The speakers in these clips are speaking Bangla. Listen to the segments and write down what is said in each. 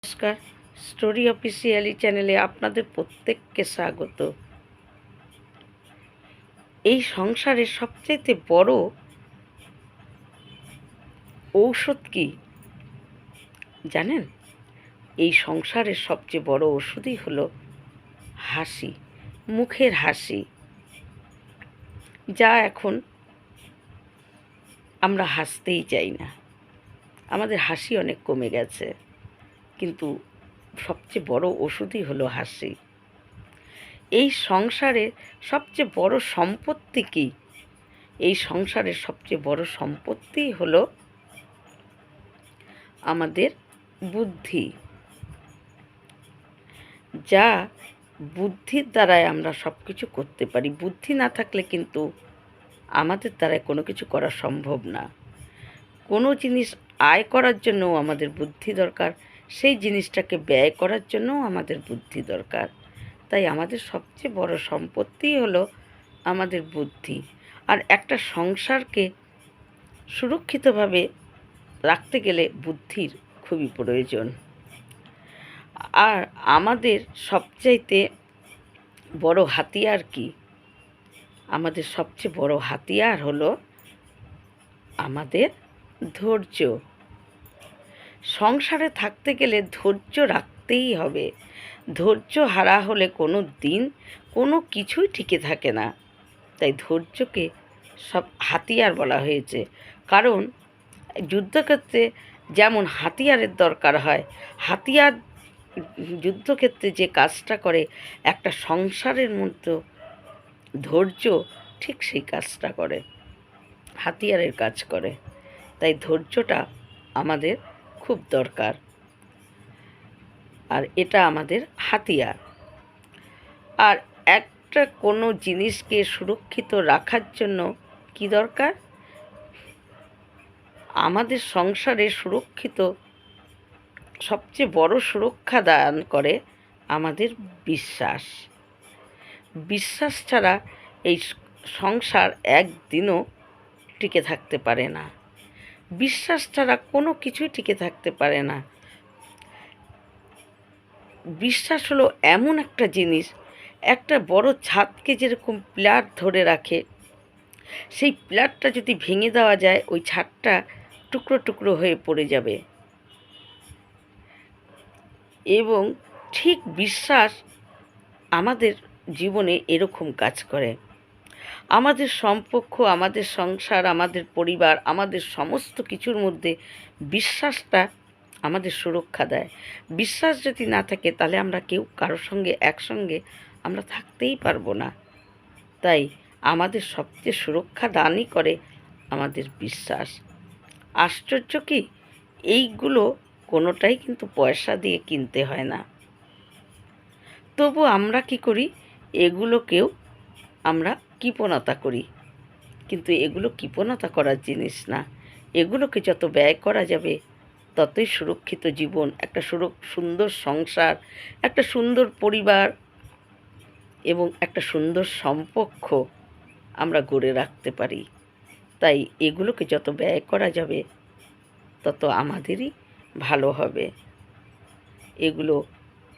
নমস্কার। স্টোরি অফিসিয়ালি চ্যানেলে আপনাদের প্রত্যেককে স্বাগত। এই সংসারের সবচেয়ে বড় ঔষধ কি জানেন? এই সংসারের সবচেয়ে বড় ওষুধই হলো হাসি, মুখের হাসি। যা এখন আমরা হাসতেই চাই না, আমাদের হাসি অনেক কমে গেছে, কিন্তু সবচেয়ে বড় ওষুধই হলো হাসি। এই সংসারের সবচেয়ে বড় সম্পত্তি কি? এই সংসারের সবচেয়ে বড় সম্পত্তি হলো আমাদের বুদ্ধি। যা বুদ্ধির দ্বারাই আমরা সব কিছু করতে পারি। বুদ্ধি না থাকলে কিন্তু আমাদের দ্বারাই কোনো কিছু করা সম্ভব না। কোনো জিনিস আয় করার জন্যও আমাদের বুদ্ধি দরকার, সেই জিনিসটাকে ব্যয় করার জন্যও আমাদের বুদ্ধি দরকার। তাই আমাদের সবচেয়ে বড় সম্পত্তি হলো আমাদের বুদ্ধি। আর একটা সংসারকে সুরক্ষিতভাবে রাখতে গেলে বুদ্ধির খুবই প্রয়োজন। আর আমাদের সবচাইতে বড় হাতিয়ার কি? আমাদের সবচেয়ে বড় হাতিয়ার হলো আমাদের ধৈর্য। সংসারে থাকতে গেলে ধৈর্য রাখতেই হবে। ধৈর্য হারা হলে কোনো দিন কোনো কিছুই টিকে থাকে না। তাই ধৈর্যকে সব হাতিয়ার বলা হয়েছে। কারণ যুদ্ধক্ষেত্রে যেমন হাতিয়ারের দরকার হয়, হাতিয়ার যুদ্ধক্ষেত্রে যে কাজটা করে, একটা সংসারের মধ্যে ধৈর্য ঠিক সেই কাজটা করে, হাতিয়ারের কাজ করে। তাই ধৈর্যটা আমাদের খুব দরকার, আর এটা আমাদের হাতিয়ার। আর একটা কোনো জিনিসকে সুরক্ষিত রাখার জন্য কি দরকার? আমাদের সংসারে সুরক্ষিত সবচেয়ে বড় সুরক্ষা দান করে আমাদের বিশ্বাস। বিশ্বাস ছাড়া এই সংসার একদিনও টিকে থাকতে পারে না। বিশ্বাস ছাড়া কোনো কিছুই টিকে থাকতে পারে না। বিশ্বাস হলো এমন একটা জিনিস, একটা বড় ছাদকে যেরকম পিলার ধরে রাখে, সেই পিলারটা যদি ভেঙে দেওয়া যায়, ওই ছাদটা টুকরো টুকরো হয়ে পড়ে যাবে। এবং ঠিক বিশ্বাস আমাদের জীবনে এরকম কাজ করে। আমাদের সম্পর্ক, আমাদের সংসার, আমাদের পরিবার, আমাদের সমস্ত কিছুর মধ্যে বিশ্বাসটা আমাদের সুরক্ষা দেয়। বিশ্বাস যদি না থাকে তাহলে আমরা কেউ কারোর সঙ্গে একসঙ্গে আমরা থাকতেই পারবো না। তাই আমাদের সবচেয়ে সুরক্ষা দানই করে আমাদের বিশ্বাস। আশ্চর্য কি, এইগুলো কোনোটাই কিন্তু পয়সা দিয়ে কিনতে হয় না। তবু আমরা কি করি? এগুলোকেও আমরা কৃপণতা করি, কিন্তু এগুলো কৃপণতা করার জিনিস না। এগুলোকে যত ব্যয় করা যাবে ততই সুরক্ষিত জীবন, একটা সুন্দর সংসার, একটা সুন্দর পরিবার এবং একটা সুন্দর সম্পর্ক আমরা গড়ে রাখতে পারি। তাই এগুলোকে যত ব্যয় করা যাবে তত আমাদেরই ভালো হবে। এগুলো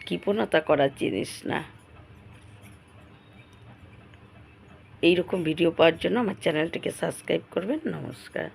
কৃপণতা করার জিনিস না। এই রকম ভিডিও পাওয়ার জন্য আমার চ্যানেলটিকে সাবস্ক্রাইব করবেন। নমস্কার।